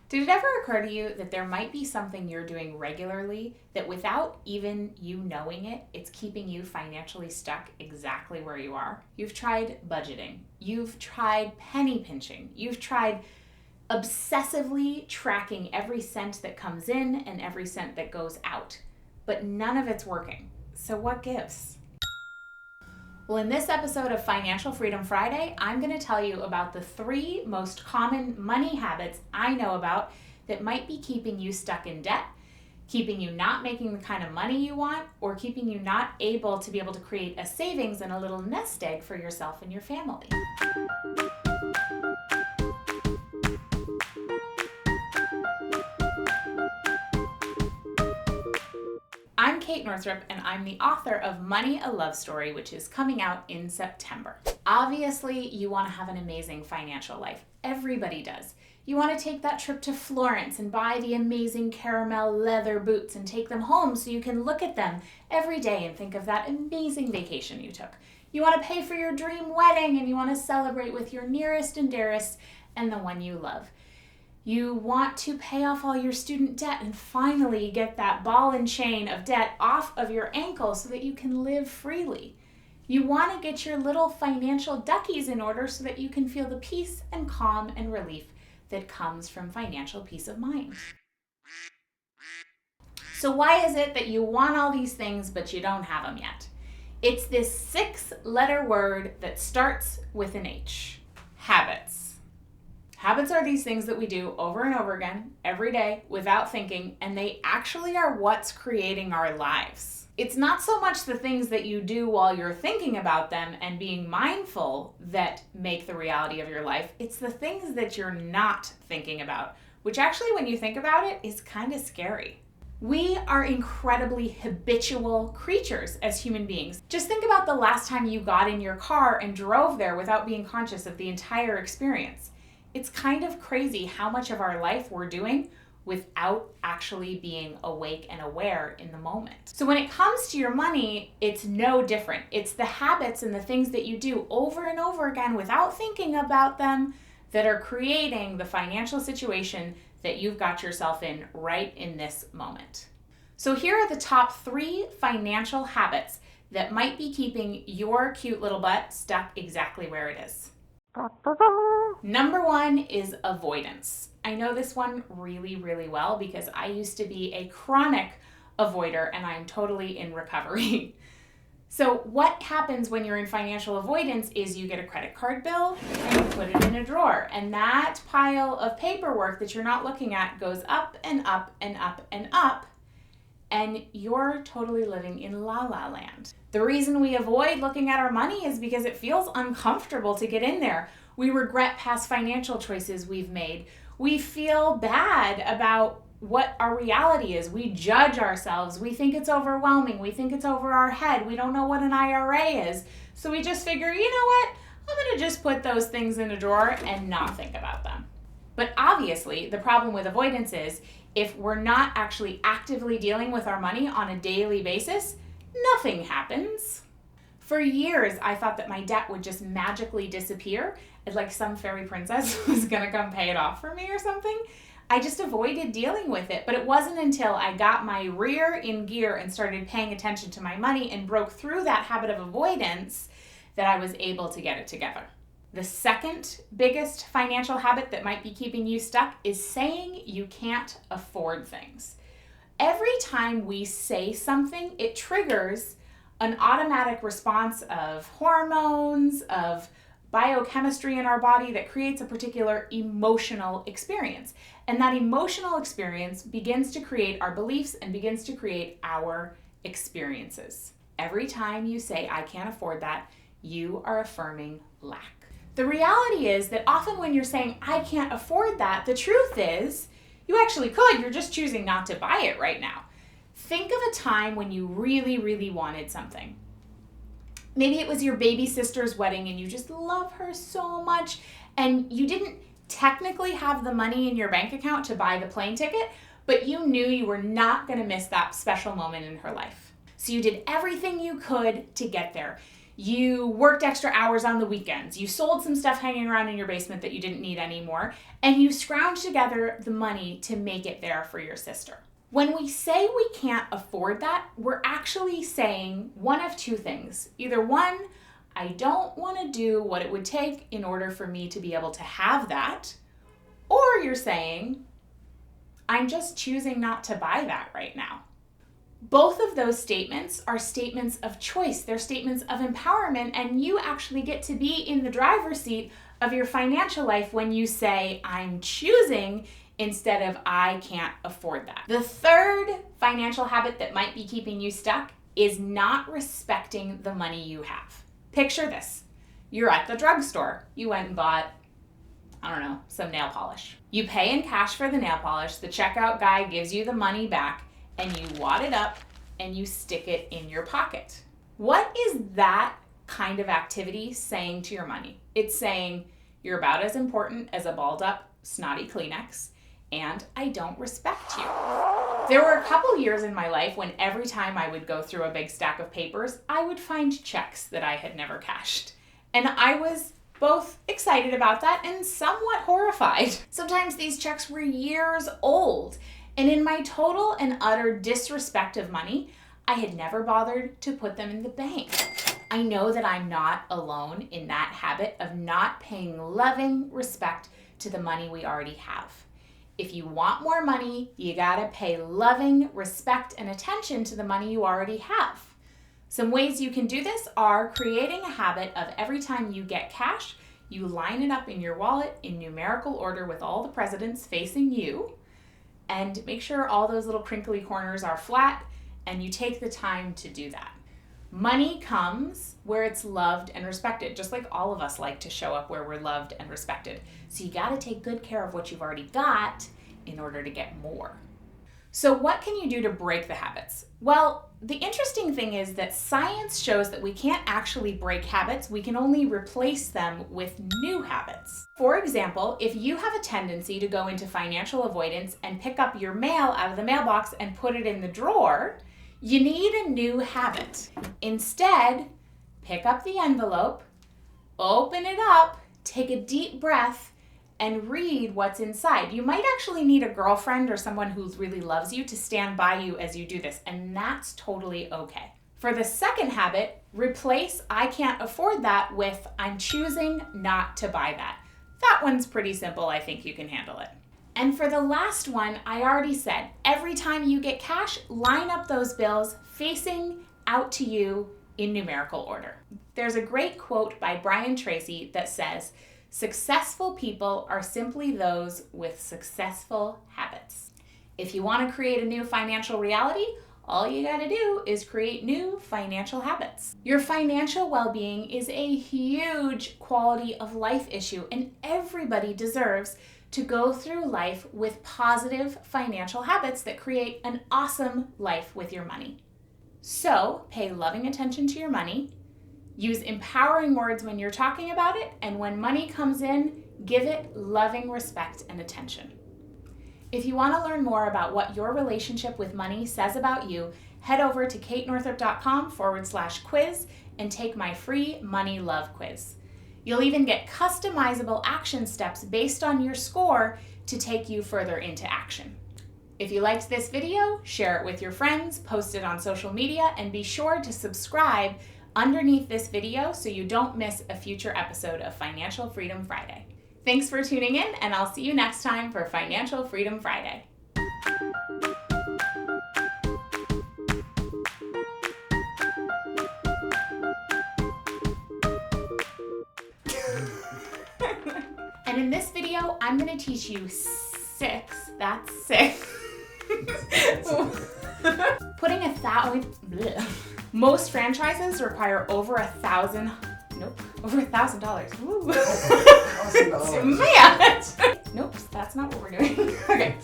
Did it ever occur to you that there might be something you're doing regularly that without even you knowing it, it's keeping you financially stuck exactly where you are? You've tried budgeting. You've tried penny pinching. You've tried obsessively tracking every cent that comes in and every cent that goes out, but none of it's working. So what gives? Well, in this episode of Financial Freedom Friday, I'm going to tell you about the 3 most common money habits I know about that might be keeping you stuck in debt, keeping you not making the kind of money you want, or keeping you not able to create a savings and a little nest egg for yourself and your family. I'm Kate Northrup, and I'm the author of Money, a Love Story, which is coming out in September. Obviously, you want to have an amazing financial life. Everybody does. You want to take that trip to Florence and buy the amazing caramel leather boots and take them home so you can look at them every day and think of that amazing vacation you took. You want to pay for your dream wedding and you want to celebrate with your nearest and dearest and the one you love. You want to pay off all your student debt and finally get that ball and chain of debt off of your ankle so that you can live freely. You want to get your little financial duckies in order so that you can feel the peace and calm and relief that comes from financial peace of mind. So why is it that you want all these things but you don't have them yet? It's this 6-letter word that starts with an H. Habits. Habits are these things that we do over and over again, every day, without thinking, and they actually are what's creating our lives. It's not so much the things that you do while you're thinking about them and being mindful that make the reality of your life. It's the things that you're not thinking about, which actually, when you think about it, is kind of scary. We are incredibly habitual creatures as human beings. Just think about the last time you got in your car and drove there without being conscious of the entire experience. It's kind of crazy how much of our life we're doing without actually being awake and aware in the moment. So when it comes to your money, it's no different. It's the habits and the things that you do over and over again without thinking about them that are creating the financial situation that you've got yourself in right in this moment. So here are the top 3 financial habits that might be keeping your cute little butt stuck exactly where it is. Number 1 is avoidance. I know this one really, really well because I used to be a chronic avoider and I'm totally in recovery. So what happens when you're in financial avoidance is you get a credit card bill and you put it in a drawer, and that pile of paperwork that you're not looking at goes up and up and up and up, and you're totally living in la-la land. The reason we avoid looking at our money is because it feels uncomfortable to get in there. We regret past financial choices we've made. We feel bad about what our reality is. We judge ourselves. We think it's overwhelming. We think it's over our head. We don't know what an IRA is. So we just figure, you know what? I'm going to just put those things in a drawer and not think about them. But obviously, the problem with avoidance is if we're not actually actively dealing with our money on a daily basis, nothing happens. For years, I thought that my debt would just magically disappear, and like some fairy princess was gonna come pay it off for me or something. I just avoided dealing with it, but it wasn't until I got my rear in gear and started paying attention to my money and broke through that habit of avoidance that I was able to get it together. The second biggest financial habit that might be keeping you stuck is saying you can't afford things. Every time we say something, it triggers an automatic response of hormones, of biochemistry in our body that creates a particular emotional experience. And that emotional experience begins to create our beliefs and begins to create our experiences. Every time you say, I can't afford that, you are affirming lack. The reality is that often when you're saying, I can't afford that, the truth is you actually could. You're just choosing not to buy it right now. Think of a time when you really, really wanted something. Maybe it was your baby sister's wedding and you just love her so much and you didn't technically have the money in your bank account to buy the plane ticket, but you knew you were not going to miss that special moment in her life. So you did everything you could to get there. You worked extra hours on the weekends. You sold some stuff hanging around in your basement that you didn't need anymore, and you scrounged together the money to make it there for your sister. When we say we can't afford that, we're actually saying one of two things. Either one, I don't want to do what it would take in order for me to be able to have that, or you're saying, I'm just choosing not to buy that right now. Both of those statements are statements of choice. They're statements of empowerment, and you actually get to be in the driver's seat of your financial life when you say, I'm choosing, instead of I can't afford that. The third financial habit that might be keeping you stuck is not respecting the money you have. Picture this. You're at the drugstore. You went and bought, some nail polish. You pay in cash for the nail polish. The checkout guy gives you the money back, and you wad it up and you stick it in your pocket. What is that kind of activity saying to your money? It's saying, you're about as important as a balled up, snotty Kleenex, and I don't respect you. There were a couple years in my life when every time I would go through a big stack of papers, I would find checks that I had never cashed. And I was both excited about that and somewhat horrified. Sometimes these checks were years old, and in my total and utter disrespect of money, I had never bothered to put them in the bank. I know that I'm not alone in that habit of not paying loving respect to the money we already have. If you want more money, you gotta pay loving respect and attention to the money you already have. Some ways you can do this are creating a habit of every time you get cash, you line it up in your wallet in numerical order with all the presidents facing you, and make sure all those little crinkly corners are flat, and you take the time to do that. Money comes where it's loved and respected, just like all of us like to show up where we're loved and respected. So you gotta take good care of what you've already got in order to get more. So what can you do to break the habits? Well, the interesting thing is that science shows that we can't actually break habits, we can only replace them with new habits. For example, if you have a tendency to go into financial avoidance and pick up your mail out of the mailbox and put it in the drawer, you need a new habit. Instead, pick up the envelope, open it up, take a deep breath, and read what's inside. You might actually need a girlfriend or someone who really loves you to stand by you as you do this, and that's totally okay. For the second habit, replace I can't afford that with I'm choosing not to buy that. That one's pretty simple. I think you can handle it. And for the last one, I already said, every time you get cash, line up those bills facing out to you in numerical order. There's a great quote by Brian Tracy that says, successful people are simply those with successful habits. If you want to create a new financial reality, all you got to do is create new financial habits. Your financial well-being is a huge quality of life issue, and everybody deserves to go through life with positive financial habits that create an awesome life with your money. So, pay loving attention to your money. Use empowering words when you're talking about it, and when money comes in, give it loving respect and attention. If you want to learn more about what your relationship with money says about you, head over to katenorthrup.com/quiz and take my free Money Love quiz. You'll even get customizable action steps based on your score to take you further into action. If you liked this video, share it with your friends, post it on social media, and be sure to subscribe underneath this video so you don't miss a future episode of Financial Freedom Friday. Thanks for tuning in, and I'll see you next time for Financial Freedom Friday. And in this video, I'm going to teach you that's six. Putting most franchises require over $1,000. Ooh. $1,000. Man. Nope, that's not what we're doing. Okay.